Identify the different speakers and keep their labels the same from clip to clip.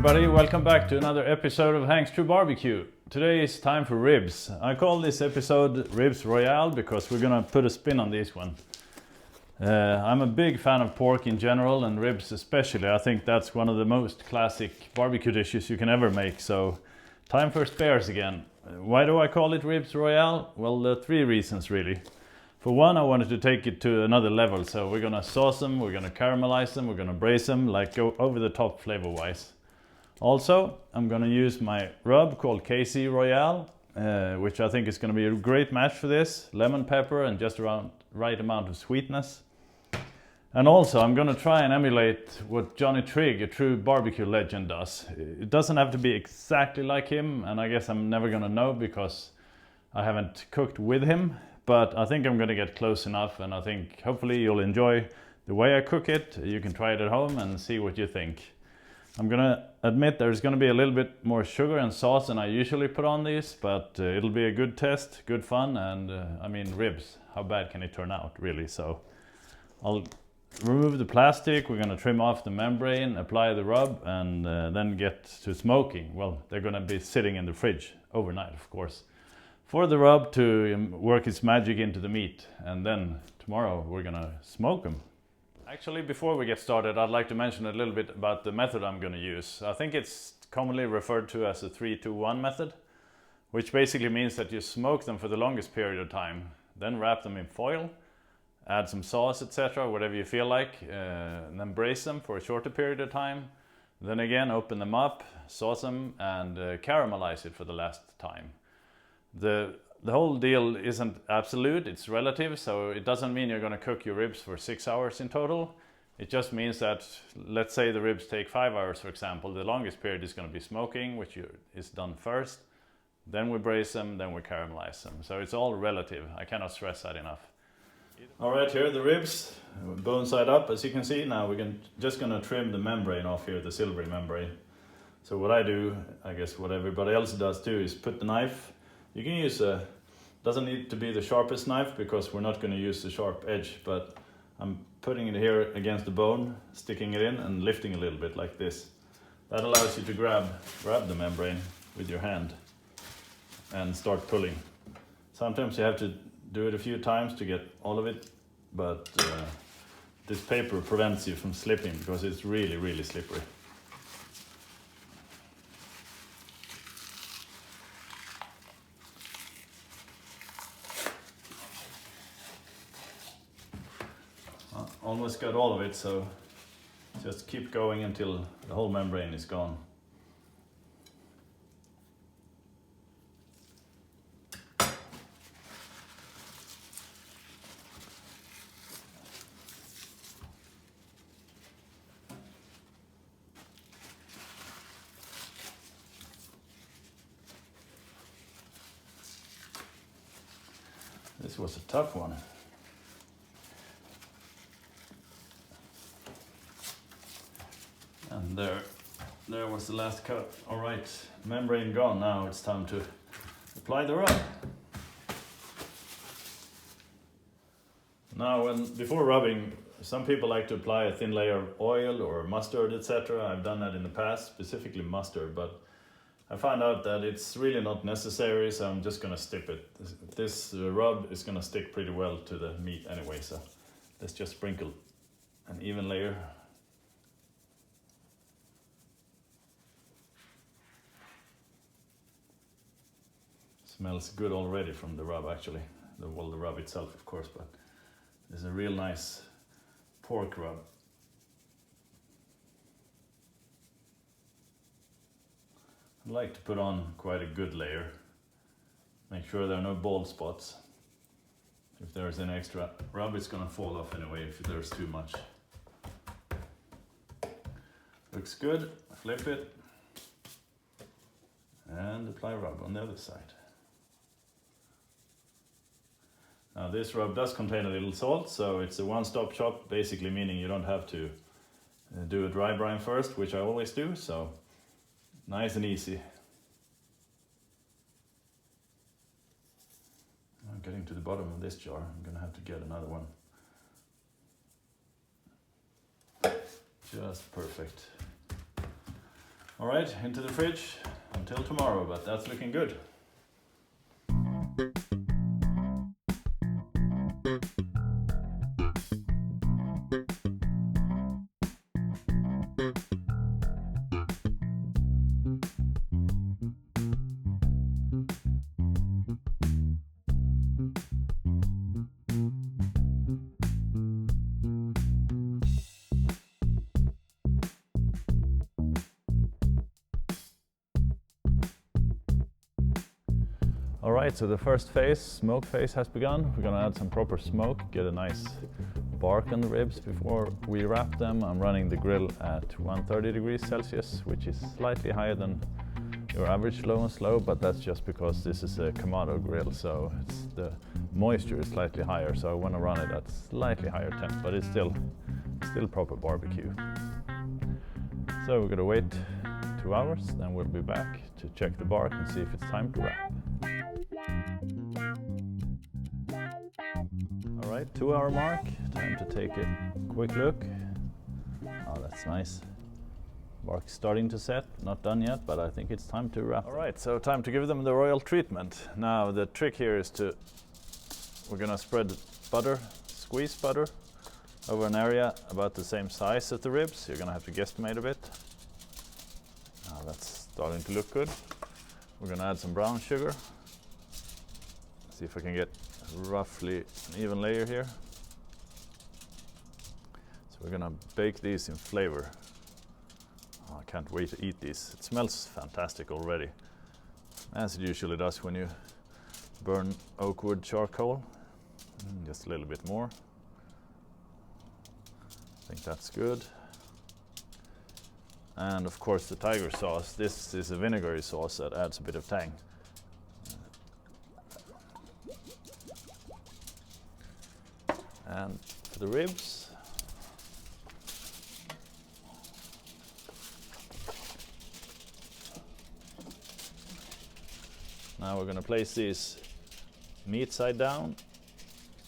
Speaker 1: everybody, welcome back to another episode of Hank's True Barbecue. Today is time for ribs. I call this episode Ribs Royale because we're gonna put a spin on this one. I'm a big fan of pork in general and ribs especially. I think that's one of the most classic barbecue dishes you can ever make, so time for spares again. Why do I call it Ribs Royale? Well, there are three reasons really. For one, I wanted to take it to another level, so we're gonna sauce them, we're gonna caramelize them, we're gonna braise them, like go over the top flavor-wise. Also, I'm gonna use my rub called KC Royale, which I think is gonna be a great match for this. Lemon pepper and just around right amount of sweetness. And also, I'm gonna try and emulate what Johnny Trigg, a true barbecue legend, does. It doesn't have to be exactly like him, and I guess I'm never gonna know because I haven't cooked with him. But I think I'm gonna get close enough, and I think hopefully you'll enjoy the way I cook it. You can try it at home and see what you think. I'm gonna admit there's gonna be a little bit more sugar and sauce than I usually put on these, but it'll be a good test, good fun, and I mean ribs, how bad can it turn out really? So I'll remove the plastic, we're gonna trim off the membrane, apply the rub, and then get to smoking. Well, they're gonna be sitting in the fridge overnight, of course, for the rub to work its magic into the meat, and then tomorrow we're gonna smoke them. Actually, before we get started, I'd like to mention a little bit about the method I'm gonna use. I think it's commonly referred to as a 3-2-1 method, which basically means that you smoke them for the longest period of time, then wrap them in foil, add some sauce, etc., whatever you feel like, and then braise them for a shorter period of time, then again open them up, sauce them, and caramelize it for the last time. The whole deal isn't absolute, it's relative, so it doesn't mean you're going to cook your ribs for 6 hours in total. It just means that, let's say the ribs take 5 hours, for example, the longest period is going to be smoking, which is done first, then we braise them, then we caramelize them. So it's all relative, I cannot stress that enough. Alright, here are the ribs, bone side up, as you can see. Now we're just going to trim the membrane off here, the silvery membrane. So what I do, I guess what everybody else does too, is put the knife. You can use doesn't need to be the sharpest knife because we're not going to use the sharp edge, but I'm putting it here against the bone, sticking it in and lifting a little bit like this. That allows you to grab the membrane with your hand and start pulling. Sometimes you have to do it a few times to get all of it, but this paper prevents you from slipping because it's really, really slippery. Almost got all of it, so just keep going until the whole membrane is gone. This was a tough one. And there was the last cut. All right, membrane gone. Now it's time to apply the rub. Now, before rubbing, some people like to apply a thin layer of oil or mustard, etc. I've done that in the past, specifically mustard, but I found out that it's really not necessary, so I'm just gonna stip it. This rub is gonna stick pretty well to the meat anyway, so let's just sprinkle an even layer. Smells good already from the rub, actually. The rub itself, of course, but it's a real nice pork rub. I like to put on quite a good layer. Make sure there are no bald spots. If there's any extra rub, it's gonna fall off anyway if there's too much. Looks good, flip it, and apply rub on the other side. Now this rub does contain a little salt, so it's a one-stop shop, basically meaning you don't have to do a dry brine first, which I always do, so nice and easy. I'm getting to the bottom of this jar, I'm gonna have to get another one. Just perfect. All right, into the fridge until tomorrow, but that's looking good. Alright, so the first phase, smoke phase, has begun. We're gonna add some proper smoke, get a nice bark on the ribs before we wrap them. I'm running the grill at 130 degrees Celsius, which is slightly higher than your average low and slow, but that's just because this is a Kamado grill, so the moisture is slightly higher, so I want to run it at slightly higher temp, but it's still proper barbecue. So we're gonna wait 2 hours, then we'll be back to check the bark and see if it's time to wrap. Alright, 2 hour mark, time to take a quick look. Oh, that's nice. Bark's starting to set, not done yet, but I think it's time to wrap. Alright, so time to give them the royal treatment. Now the trick here is we're gonna spread butter, squeeze butter, over an area about the same size as the ribs. You're gonna have to guesstimate a bit. Now that's starting to look good. We're gonna add some brown sugar. See if I can get roughly an even layer here. So we're gonna bake these in flavor. Oh, I can't wait to eat these. It smells fantastic already, as it usually does when you burn oak wood charcoal. Just a little bit more. I think that's good. And of course the tiger sauce. This is a vinegary sauce that adds a bit of tang. And for the ribs, now we're going to place these meat side down,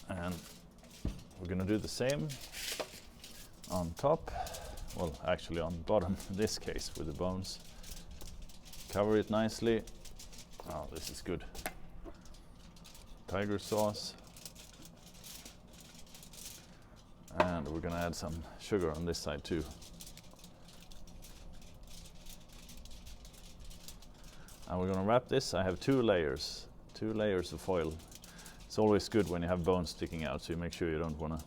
Speaker 1: and we're going to do the same on top, well actually on bottom in this case with the bones. Cover it nicely. Oh, this is good. Tiger sauce. And we're gonna add some sugar on this side too. And we're gonna wrap this. I have two layers of foil. It's always good when you have bones sticking out, so you make sure you don't wanna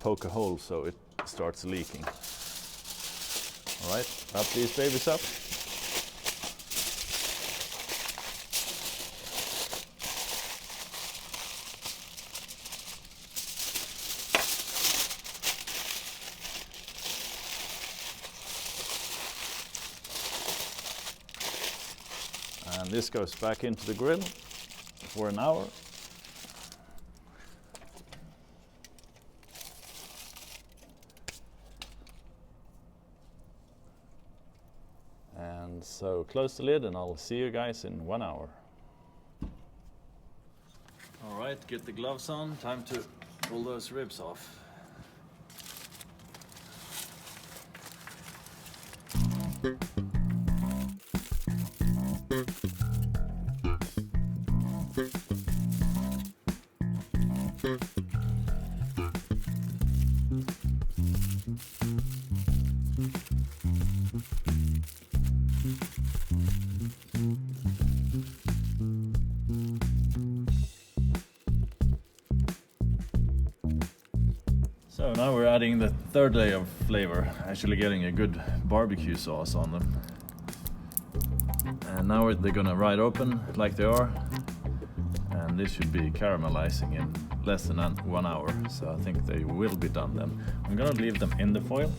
Speaker 1: poke a hole so it starts leaking. All right, wrap these babies up. And this goes back into the grill for an hour. And so close the lid and I'll see you guys in 1 hour. All right, get the gloves on. Time to pull those ribs off. So now we're adding the third layer of flavor, actually getting a good barbecue sauce on them. And now they're gonna ride open like they are, and this should be caramelizing in less than 1 hour, so I think they will be done then. I'm gonna leave them in the foil,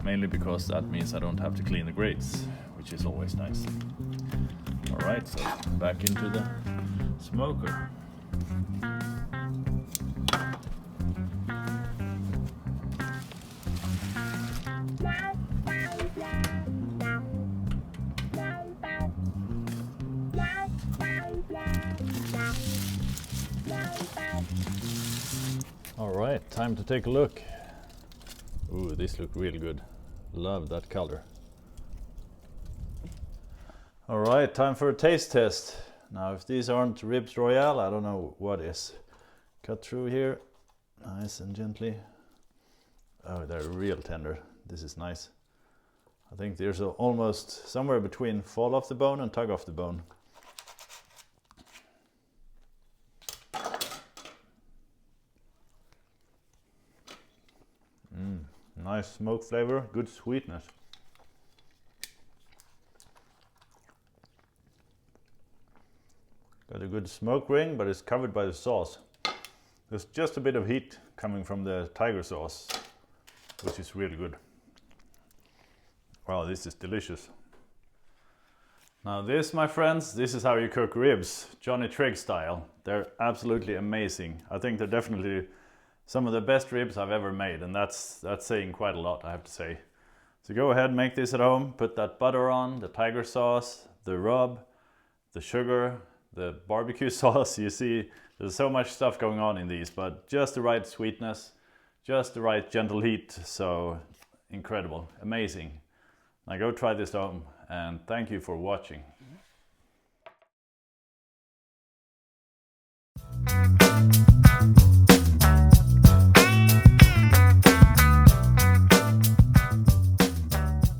Speaker 1: mainly because that means I don't have to clean the grates, which is always nice. Alright, so back into the smoker. Alright, time to take a look. Ooh, this looks really good. Love that color. All right, time for a taste test. Now, if these aren't ribs Royale, I don't know what is. Cut through here, nice and gently. Oh, they're real tender. This is nice. I think there's almost somewhere between fall off the bone and tug off the bone. Nice smoke flavor, good sweetness. Got a good smoke ring, but it's covered by the sauce. There's just a bit of heat coming from the tiger sauce, which is really good. Wow, this is delicious. Now this, my friends, this is how you cook ribs, Johnny Trigg style. They're absolutely amazing. I think they're definitely some of the best ribs I've ever made, and that's saying quite a lot, I have to say. So go ahead, make this at home, put that butter on, the tiger sauce, the rub, the sugar, the barbecue sauce. You see, there's so much stuff going on in these, but just the right sweetness, just the right gentle heat. So incredible, amazing. Now go try this at home, and thank you for watching.